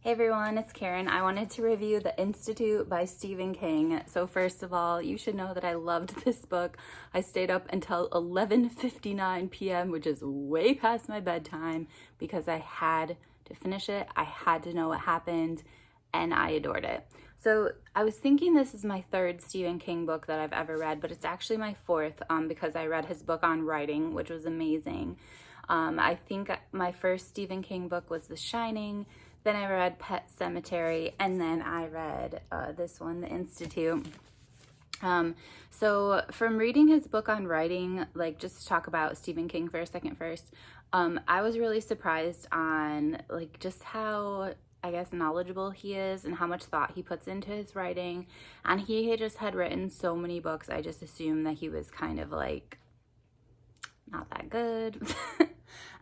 Hey everyone, it's Karen. I wanted to review The Institute by Stephen King. So first of all, you should know that I loved this book. I stayed up until 11:59 p.m., which is way past my bedtime because I had to finish it. I had to know what happened and I adored it. So I was thinking this is my third Stephen King book that I've ever read, but it's actually my fourth because I read his book on writing, which was amazing. I think my first Stephen King book was The Shining. Then I read Pet Sematary, and then I read this one, The Institute. So from reading his book on writing, like just to talk about Stephen King for a second first, I was really surprised on like just how, I guess, knowledgeable he is and how much thought he puts into his writing. And he just had written so many books, I just assumed that he was kind of like not that good.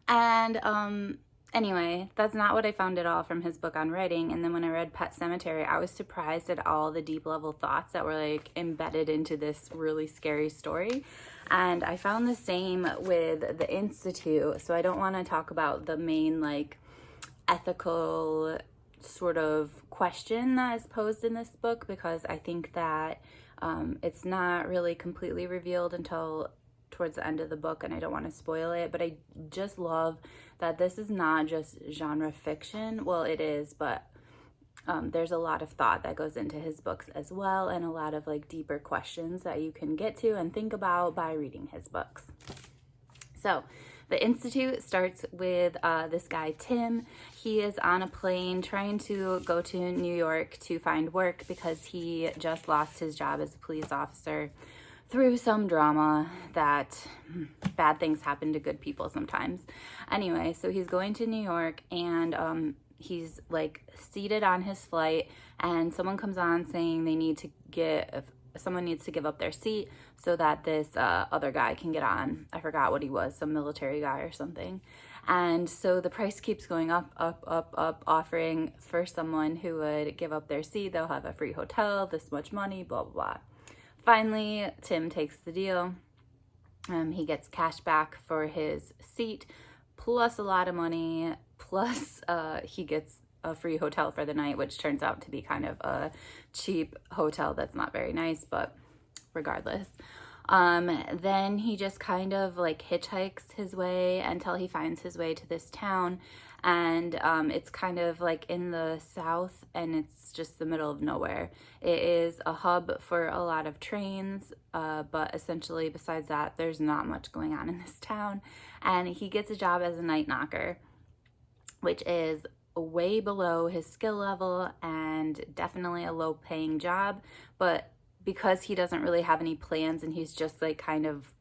And anyway, that's not what I found at all from his book on writing. And then when I read Pet Sematary, I was surprised at all the deep level thoughts that were like embedded into this really scary story. And I found the same with The Institute. So I don't want to talk about the main like ethical sort of question that is posed in this book because I think that it's not really completely revealed until towards the end of the book, and I don't want to spoil it, but I just love that this is not just genre fiction. Well, it is, but there's a lot of thought that goes into his books as well, and a lot of like deeper questions that you can get to and think about by reading his books. So The Institute starts with this guy, Tim. He is on a plane trying to go to New York to find work because he just lost his job as a police officer through some drama that bad things happen to good people sometimes. Anyway, so he's going to New York and he's like seated on his flight and someone comes on saying someone needs to give up their seat so that this other guy can get on. I forgot what he was, some military guy or something. And so the price keeps going up, offering for someone who would give up their seat, they'll have a free hotel, this much money, blah, blah, blah. Finally, Tim takes the deal. He gets cash back for his seat, plus a lot of money, plus he gets a free hotel for the night, which turns out to be kind of a cheap hotel that's not very nice, but regardless. Then he just kind of like hitchhikes his way until he finds his way to this town. And it's kind of like in the south and it's just the middle of nowhere. It is a hub for a lot of trains, but essentially besides that, there's not much going on in this town. And he gets a job as a night knocker, which is way below his skill level and definitely a low paying job. But because he doesn't really have any plans and he's just like kind of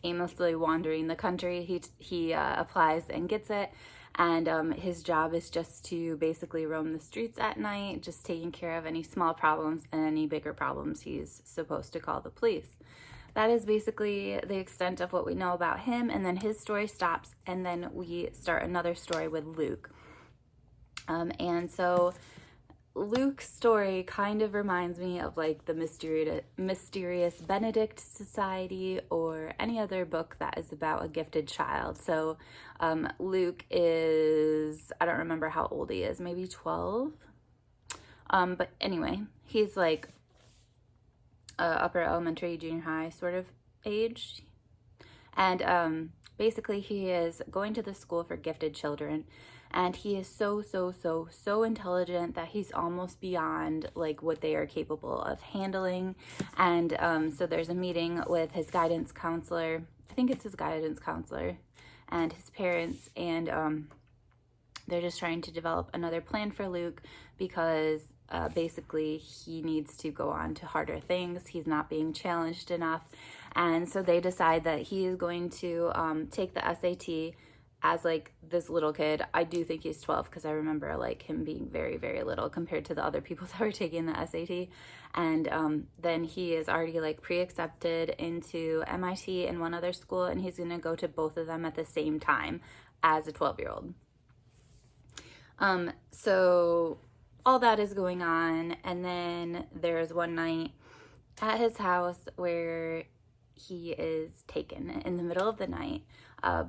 aimlessly wandering the country, he applies and gets it, and his job is just to basically roam the streets at night, just taking care of any small problems, and any bigger problems he's supposed to call the police. That is basically the extent of what we know about him, and then his story stops, and then we start another story with Luke. And so Luke's story kind of reminds me of like the mysterious Benedict Society or any other book that is about a gifted child. So Luke is, I don't remember how old he is, maybe 12. But anyway, he's like upper elementary, junior high sort of age. And basically he is going to the school for gifted children. And he is so intelligent that he's almost beyond like what they are capable of handling. And so there's a meeting with his guidance counselor. I think it's his guidance counselor and his parents. And they're just trying to develop another plan for Luke because basically he needs to go on to harder things. He's not being challenged enough. And so they decide that he is going to take the SAT as like this little kid. I do think he's 12 because I remember like him being very little compared to the other people that were taking the SAT. And then he is already like pre-accepted into MIT and one other school, and he's gonna go to both of them at the same time as a 12-year-old. So all that is going on, and then there's one night at his house where he is taken in the middle of the night.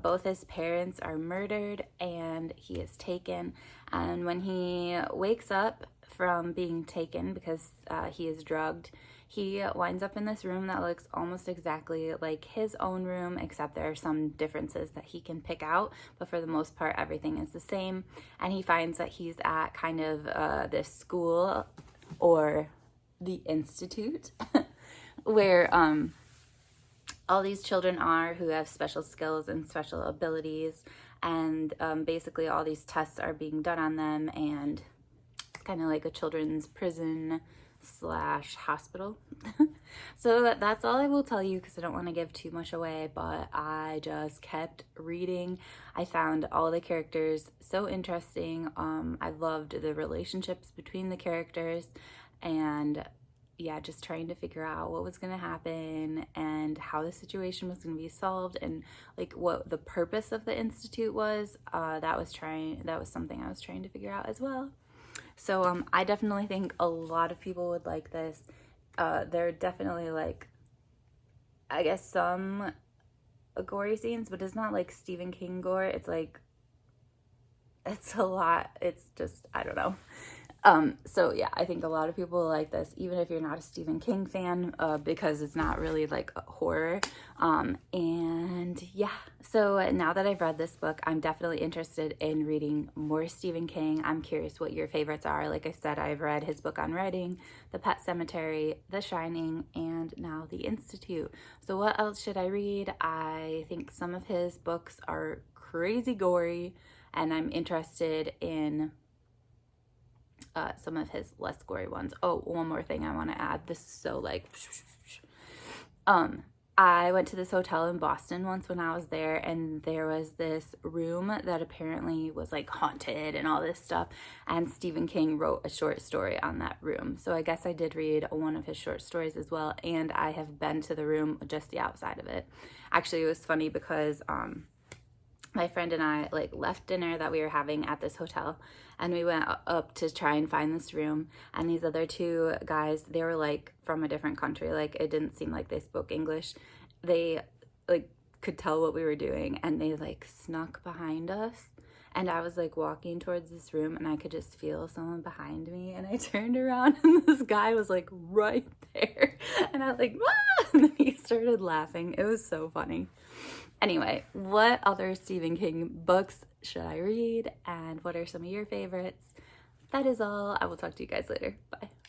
Both his parents are murdered and he is taken, And when he wakes up from being taken because he is drugged, he winds up in this room that looks almost exactly like his own room, except there are some differences that he can pick out, but for the most part everything is the same. And he finds that he's at kind of this school, or the institute, where all these children are who have special skills and special abilities, and basically all these tests are being done on them, and it's kind of like a children's prison slash hospital. So that's all I will tell you because I don't want to give too much away, but I just kept reading. I found all the characters so interesting. I loved the relationships between the characters, and yeah, just trying to figure out what was going to happen and how the situation was going to be solved, and like what the purpose of the institute was. That was something I was trying to figure out as well. So I definitely think a lot of people would like this. There are definitely, like, I guess some gory scenes, but it's not like Stephen King gore. It's like, it's a lot. It's just, I don't know. So yeah, I think a lot of people will like this, even if you're not a Stephen King fan, because it's not really like a horror. And yeah, so now that I've read this book, I'm definitely interested in reading more Stephen King. I'm curious what your favorites are. Like I said, I've read his book on writing, The Pet Sematary, The Shining, and now The Institute. So what else should I read? I think some of his books are crazy gory, and I'm interested in some of his less gory ones. Oh, one more thing I want to add. This is so like, I went to this hotel in Boston once when I was there, and there was this room that apparently was like haunted and all this stuff, and Stephen King wrote a short story on that room. So I guess I did read one of his short stories as well, and I have been to the room, just the outside of it. Actually, it was funny because my friend and I like left dinner that we were having at this hotel, and we went up to try and find this room, and these other two guys, they were like from a different country. Like, it didn't seem like they spoke English. They like could tell what we were doing, and they like snuck behind us, and I was like walking towards this room, and I could just feel someone behind me, and I turned around and this guy was like right there, and I was like, ah! And then he started laughing. It was so funny. Anyway, what other Stephen King books should I read, and what are some of your favorites? That is all. I will talk to you guys later. Bye.